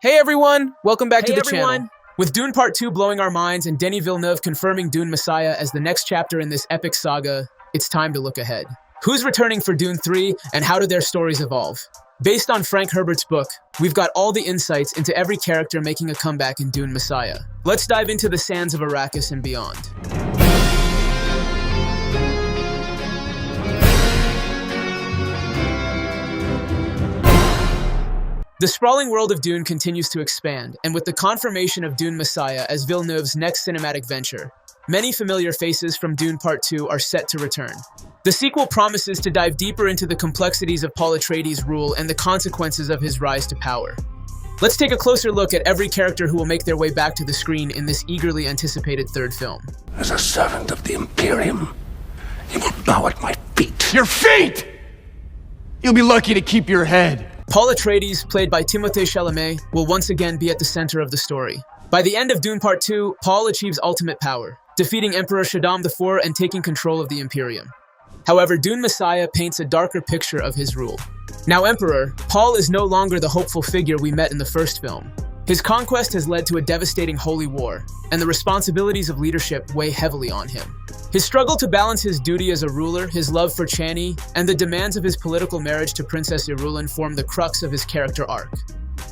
Hey everyone, welcome back to the channel. With Dune Part 2 blowing our minds and Denis Villeneuve confirming Dune Messiah as the next chapter in this epic saga, it's time to look ahead. Who's returning for Dune 3 and how do their stories evolve? Based on Frank Herbert's book, we've got all the insights into every character making a comeback in Dune Messiah. Let's dive into the sands of Arrakis and beyond. The sprawling world of Dune continues to expand, and with the confirmation of Dune Messiah as Villeneuve's next cinematic venture, many familiar faces from Dune Part 2 are set to return. The sequel promises to dive deeper into the complexities of Paul Atreides' rule and the consequences of his rise to power. Let's take a closer look at every character who will make their way back to the screen in this eagerly anticipated third film. As a servant of the Imperium, you will bow at my feet. Your feet! You'll be lucky to keep your head. Paul Atreides, played by Timothée Chalamet, will once again be at the center of the story. By the end of Dune Part 2, Paul achieves ultimate power, defeating Emperor Shaddam IV and taking control of the Imperium. However, Dune Messiah paints a darker picture of his rule. Now Emperor, Paul is no longer the hopeful figure we met in the first film. His conquest has led to a devastating holy war, and the responsibilities of leadership weigh heavily on him. His struggle to balance his duty as a ruler, his love for Chani, and the demands of his political marriage to Princess Irulan form the crux of his character arc.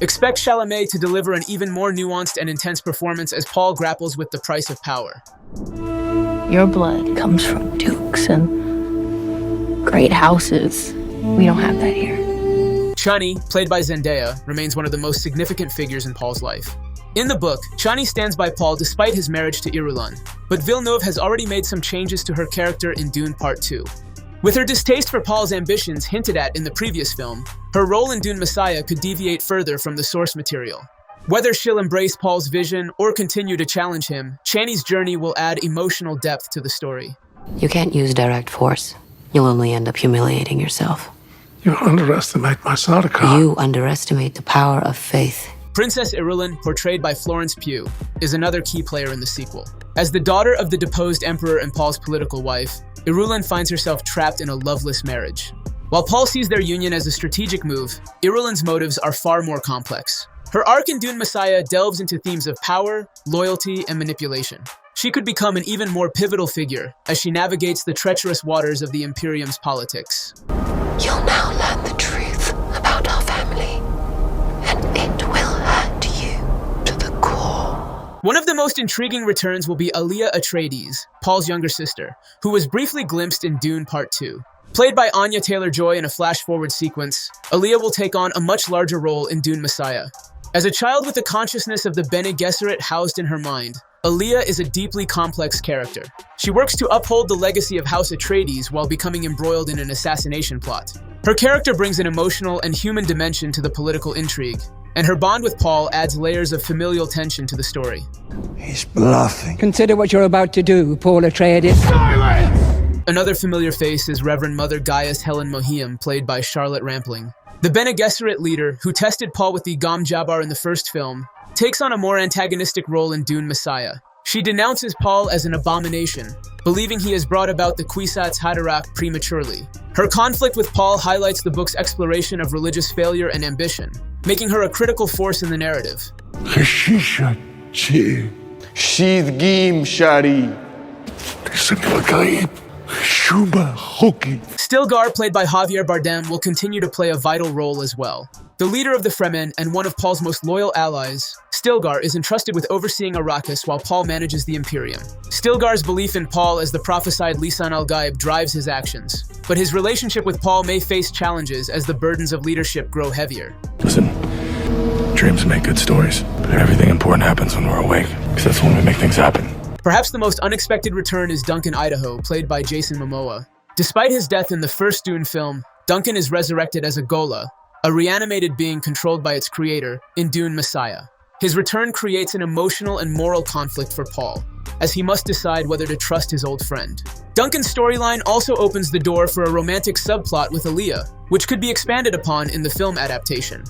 Expect Chalamet to deliver an even more nuanced and intense performance as Paul grapples with the price of power. Your blood comes from dukes and great houses. We don't have that here. Chani, played by Zendaya, remains one of the most significant figures in Paul's life. In the book, Chani stands by Paul despite his marriage to Irulan, but Villeneuve has already made some changes to her character in Dune Part 2. With her distaste for Paul's ambitions hinted at in the previous film, her role in Dune Messiah could deviate further from the source material. Whether she'll embrace Paul's vision or continue to challenge him, Chani's journey will add emotional depth to the story. You can't use direct force. You'll only end up humiliating yourself. You underestimate my Sardaukar. You underestimate the power of faith. Princess Irulan, portrayed by Florence Pugh, is another key player in the sequel. As the daughter of the deposed emperor and Paul's political wife, Irulan finds herself trapped in a loveless marriage. While Paul sees their union as a strategic move, Irulan's motives are far more complex. Her arc in Dune Messiah delves into themes of power, loyalty, and manipulation. She could become an even more pivotal figure as she navigates the treacherous waters of the Imperium's politics. You'll now learn the truth about our family, and it will hurt you to the core. One of the most intriguing returns will be Alia Atreides, Paul's younger sister, who was briefly glimpsed in Dune Part 2. Played by Anya Taylor-Joy in a flash-forward sequence, Alia will take on a much larger role in Dune Messiah. As a child with the consciousness of the Bene Gesserit housed in her mind, Alia is a deeply complex character. She works to uphold the legacy of House Atreides while becoming embroiled in an assassination plot. Her character brings an emotional and human dimension to the political intrigue, and her bond with Paul adds layers of familial tension to the story. He's bluffing. Consider what you're about to do, Paul Atreides. Silence! Another familiar face is Reverend Mother Gaius Helen Mohiam, played by Charlotte Rampling. The Bene Gesserit leader, who tested Paul with the Gom Jabbar in the first film, takes on a more antagonistic role in Dune Messiah. She denounces Paul as an abomination, believing he has brought about the Kwisatz Haderach prematurely. Her conflict with Paul highlights the book's exploration of religious failure and ambition, making her a critical force in the narrative. Hashisha chi. Sheath Gim Shari. Shuba Hoki. Stilgar, played by Javier Bardem, will continue to play a vital role as well. The leader of the Fremen and one of Paul's most loyal allies, Stilgar is entrusted with overseeing Arrakis while Paul manages the Imperium. Stilgar's belief in Paul as the prophesied Lisan al-Gaib drives his actions, but his relationship with Paul may face challenges as the burdens of leadership grow heavier. Listen, dreams make good stories, but everything important happens when we're awake, because that's when we make things happen. Perhaps the most unexpected return is Duncan Idaho, played by Jason Momoa. Despite his death in the first Dune film, Duncan is resurrected as a Ghola, a reanimated being controlled by its creator, in Dune Messiah. His return creates an emotional and moral conflict for Paul, as he must decide whether to trust his old friend. Duncan's storyline also opens the door for a romantic subplot with Alia, which could be expanded upon in the film adaptation.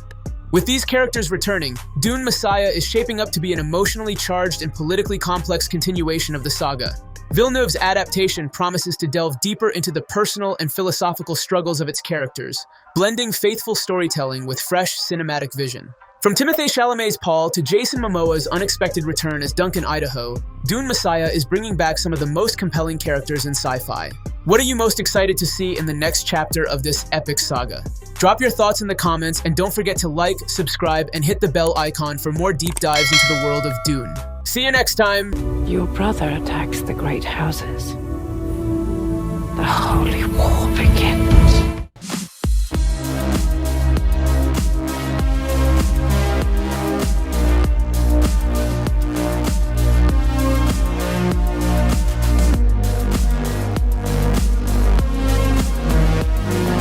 With these characters returning, Dune Messiah is shaping up to be an emotionally charged and politically complex continuation of the saga. Villeneuve's adaptation promises to delve deeper into the personal and philosophical struggles of its characters, blending faithful storytelling with fresh cinematic vision. From Timothée Chalamet's Paul to Jason Momoa's unexpected return as Duncan Idaho, Dune Messiah is bringing back some of the most compelling characters in sci-fi. What are you most excited to see in the next chapter of this epic saga? Drop your thoughts in the comments and don't forget to like, subscribe, and hit the bell icon for more deep dives into the world of Dune. See you next time! Your brother attacks the great houses. The holy war begins.